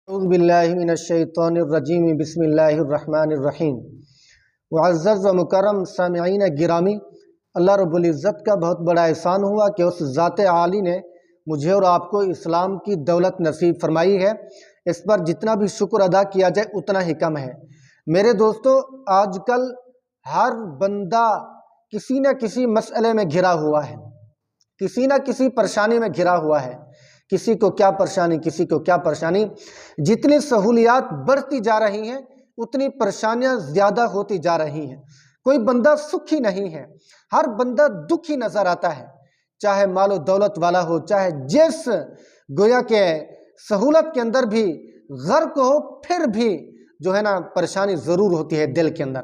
اعوذ باللہ من الشیطان الرجیم بسم اللہ الرحمن الرحیم۔ معزز و مکرم سامعین گرامی، اللہ رب العزت کا بہت بڑا احسان ہوا کہ اس ذات عالی نے مجھے اور آپ کو اسلام کی دولت نصیب فرمائی ہے۔ اس پر جتنا بھی شکر ادا کیا جائے اتنا ہی کم ہے۔ میرے دوستو، آج کل ہر بندہ کسی نہ کسی مسئلے میں گھرا ہوا ہے، کسی نہ کسی پریشانی میں گھرا ہوا ہے۔ کسی کو کیا پریشانی، کسی کو کیا پریشانی۔ جتنی سہولیات بڑھتی جا رہی ہیں اتنی پریشانیاں زیادہ ہوتی جا رہی ہیں۔ کوئی بندہ سکھی نہیں ہے، ہر بندہ دکھی نظر آتا ہے، چاہے مال و دولت والا ہو، چاہے جس گویا کہ سہولت کے اندر بھی غرق ہو، پھر بھی جو ہے نا پریشانی ضرور ہوتی ہے دل کے اندر۔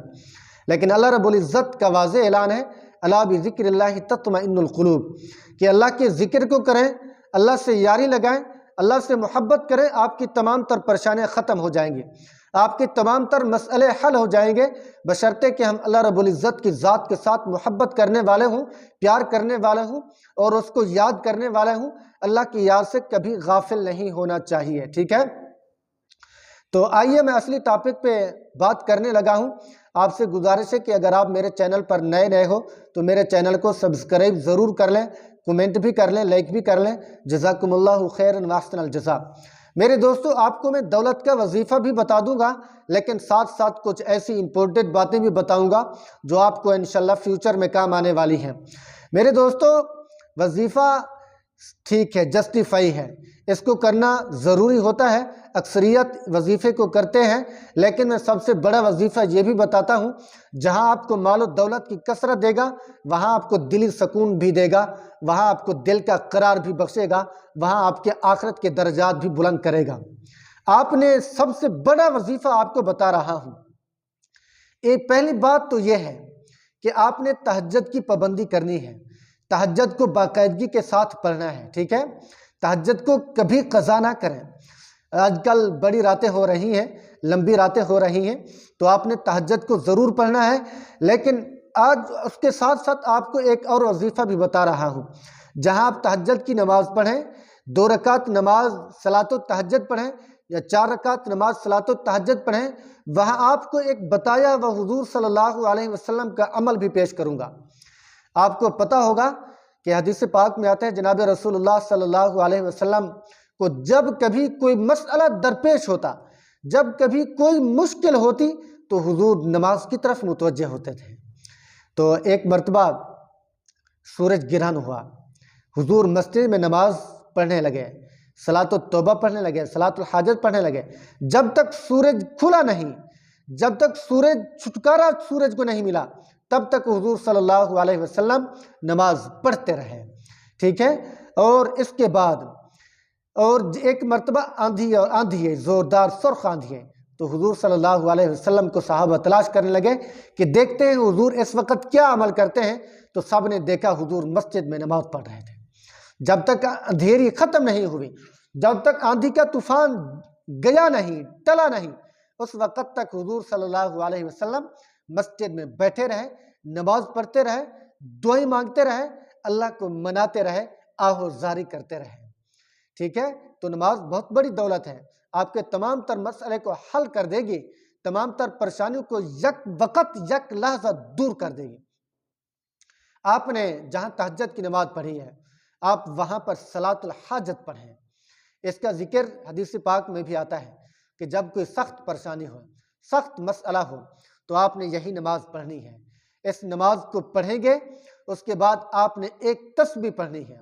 لیکن اللہ رب العزت کا واضح اعلان ہے، الا بذکر اللہ تطمئن القلوب، کہ اللہ کے ذکر کو کریں، اللہ سے یاری لگائیں، اللہ سے محبت کریں، آپ کی تمام تر پریشانیاں ختم ہو جائیں گی، آپ کے تمام تر مسئلے حل ہو جائیں گے، بشرطے کہ ہم اللہ رب العزت کی ذات کے ساتھ محبت کرنے والے ہوں، پیار کرنے والے ہوں اور اس کو یاد کرنے والے ہوں۔ اللہ کی یاد سے کبھی غافل نہیں ہونا چاہیے، ٹھیک ہے؟ تو آئیے میں اصلی ٹاپک پہ بات کرنے لگا ہوں۔ آپ سے گزارش ہے کہ اگر آپ میرے چینل پر نئے ہو تو میرے چینل کو سبسکرائب ضرور کر لیں، کمنٹ بھی کر لیں، لائک بھی کر لیں۔ جزاکم اللہ خیرا واحسن الجزاء۔ میرے دوستو، آپ کو میں دولت کا وظیفہ بھی بتا دوں گا، لیکن ساتھ ساتھ کچھ ایسی امپورٹنٹ باتیں بھی بتاؤں گا جو آپ کو انشاءاللہ فیوچر میں کام آنے والی ہیں۔ میرے دوستو، وظیفہ ٹھیک ہے، جسٹیفائی ہے، اس کو کرنا ضروری ہوتا ہے، اکثریت وظیفے کو کرتے ہیں، لیکن میں سب سے بڑا وظیفہ یہ بھی بتاتا ہوں، جہاں آپ کو مال و دولت کی کثرت دے گا وہاں آپ کو دلی سکون بھی دے گا، وہاں آپ کو دل کا قرار بھی بخشے گا، وہاں آپ کے آخرت کے درجات بھی بلند کرے گا۔ آپ نے سب سے بڑا وظیفہ آپ کو بتا رہا ہوں۔ ایک پہلی بات تو یہ ہے کہ آپ نے تہجد کی پابندی کرنی ہے، تہجد کو باقاعدگی کے ساتھ پڑھنا ہے، ٹھیک ہے؟ تہجد کو کبھی قضا نہ کریں۔ آج کل بڑی راتیں ہو رہی ہیں، لمبی راتیں ہو رہی ہیں، تو آپ نے تہجد کو ضرور پڑھنا ہے، لیکن آج اس کے ساتھ ساتھ آپ کو ایک اور وظیفہ بھی بتا رہا ہوں۔ جہاں آپ تہجد کی نماز پڑھیں، 2 رکعت نماز صلاۃ التہجد پڑھیں یا 4 رکعت نماز صلاۃ التہجد پڑھیں، وہاں آپ کو ایک بتایا ہوا حضور صلی اللہ علیہ وسلم کا عمل بھی پیش کروں گا۔ آپ کو پتہ ہوگا کہ حدیث پاک میں آتا ہے، جناب رسول اللہ صلی اللہ علیہ وسلم کو جب کبھی کوئی مسئلہ درپیش ہوتا، جب کبھی کوئی مشکل ہوتی تو حضور نماز کی طرف متوجہ ہوتے تھے۔ تو ایک مرتبہ سورج گرہن ہوا، حضور مسجد میں نماز پڑھنے لگے، صلاۃ التوبہ پڑھنے لگے، صلاۃ الحاجت پڑھنے لگے۔ جب تک سورج کھلا نہیں، جب تک چھٹکارا سورج کو نہیں ملا، تب تک حضور صلی اللہ علیہ وسلم نماز پڑھتے رہے، ٹھیک ہے؟ اور اس کے بعد اور ایک مرتبہ آندھی ہے، زوردار سرخ آندھی ہے، تو حضور صلی اللہ علیہ وسلم کو صحابہ تلاش کرنے لگے کہ دیکھتے ہیں حضور اس وقت کیا عمل کرتے ہیں، تو سب نے دیکھا حضور مسجد میں نماز پڑھ رہے تھے۔ جب تک اندھیری ختم نہیں ہوئی، جب تک آندھی کا طوفان گیا نہیں، ٹلا نہیں، اس وقت تک حضور صلی اللہ علیہ وسلم مسجد میں بیٹھے رہے، نماز پڑھتے رہے، دعائیں مانگتے رہے، اللہ کو مناتے رہے، آہ و زاری کرتے رہے، ٹھیک ہے؟ تو نماز بہت بڑی دولت ہے، آپ کے تمام تر مسئلے کو حل کر دے گی، تمام تر پریشانیوں کو یک وقت یک لحظہ دور کر دے گی۔ آپ نے جہاں تہجد کی نماز پڑھی ہے، آپ وہاں پر صلاۃ الحاجت پڑھیں۔ اس کا ذکر حدیث پاک میں بھی آتا ہے کہ جب کوئی سخت پریشانی ہو، سخت مسئلہ ہو، تو آپ نے یہی نماز پڑھنی ہے۔ اس نماز کو پڑھیں گے، اس کے بعد آپ نے ایک تسبیح پڑھنی ہے۔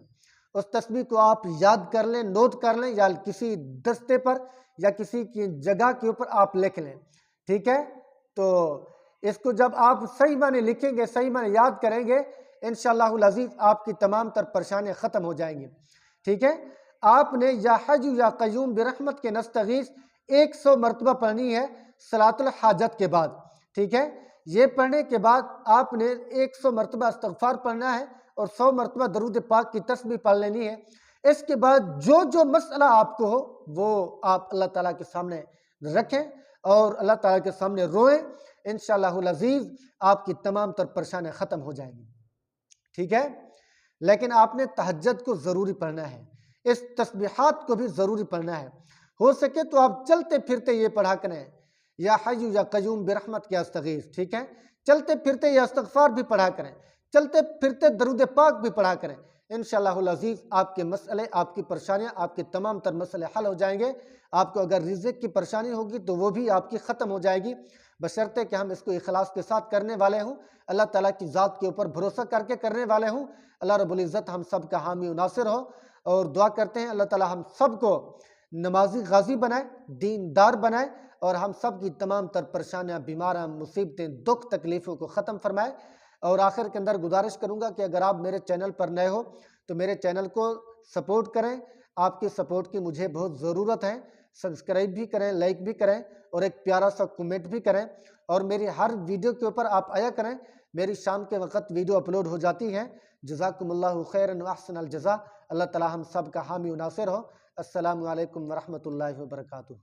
اس تسبیح کو آپ یاد کر لیں، نوٹ کر لیں، یا کسی دستے پر یا کسی کی جگہ کے اوپر آپ لکھ لیں، ٹھیک ہے؟ تو اس کو جب آپ صحیح معنی لکھیں گے، صحیح معنی یاد کریں گے، انشاءاللہ العزیز آپ کی تمام تر پریشانیاں ختم ہو جائیں گی، ٹھیک ہے؟ آپ نے یا حی یا قیوم برحمت کے نستغیث 100 مرتبہ پڑھنی ہے صلاۃ الحاجت کے بعد، ٹھیک ہے؟ یہ پڑھنے کے بعد آپ نے 100 مرتبہ استغفار پڑھنا ہے اور 100 مرتبہ درود پاک کی تسبیح پڑھ لینی ہے۔ اس کے بعد جو مسئلہ آپ کو ہو وہ آپ اللہ تعالیٰ کے سامنے رکھیں اور اللہ تعالیٰ کے سامنے روئیں، انشاءاللہ العزیز آپ کی تمام تر پریشانیاں ختم ہو جائیں گی، ٹھیک ہے؟ لیکن آپ نے تہجد کو ضروری پڑھنا ہے، اس تسبیحات کو بھی ضروری پڑھنا ہے۔ ہو سکے تو آپ چلتے پھرتے یہ پڑھا کریں، یا حی یا قیوم برحمت کے استغیث، ٹھیک ہے؟ چلتے پھرتے یہ استغفار بھی پڑھا کریں، چلتے پھرتے درود پاک بھی پڑھا کریں۔ انشاءاللہ العزیز آپ کے مسئلے، آپ کی پریشانیاں، آپ کے تمام تر مسئلے حل ہو جائیں گے۔ آپ کو اگر رزق کی پریشانی ہوگی تو وہ بھی آپ کی ختم ہو جائے گی، بشرطے کہ ہم اس کو اخلاص کے ساتھ کرنے والے ہوں، اللہ تعالیٰ کی ذات کے اوپر بھروسہ کر کے کرنے والے ہوں۔ اللہ رب العزت ہم سب کا حامی و ناصر ہو، اور دعا کرتے ہیں اللہ تعالیٰ ہم سب کو نمازی غازی بنائے، دیندار بنائے، اور ہم سب کی تمام تر پریشانیاں، بیماریاں، مصیبتیں، دکھ تکلیفوں کو ختم فرمائے۔ اور آخر کے اندر گزارش کروں گا کہ اگر آپ میرے چینل پر نئے ہو تو میرے چینل کو سپورٹ کریں، آپ کی سپورٹ کی مجھے بہت ضرورت ہے۔ سبسکرائب بھی کریں، لائک بھی کریں، اور ایک پیارا سا کمنٹ بھی کریں، اور میری ہر ویڈیو کے اوپر آپ آیا کریں۔ میری شام کے وقت ویڈیو اپلوڈ ہو جاتی ہے۔ جزاکم اللہ خیرا واحسن الجزا۔ اللہ تعالی ہم سب کا حامی و ناصر ہو۔ السلام علیکم ورحمۃ اللہ وبرکاتہ۔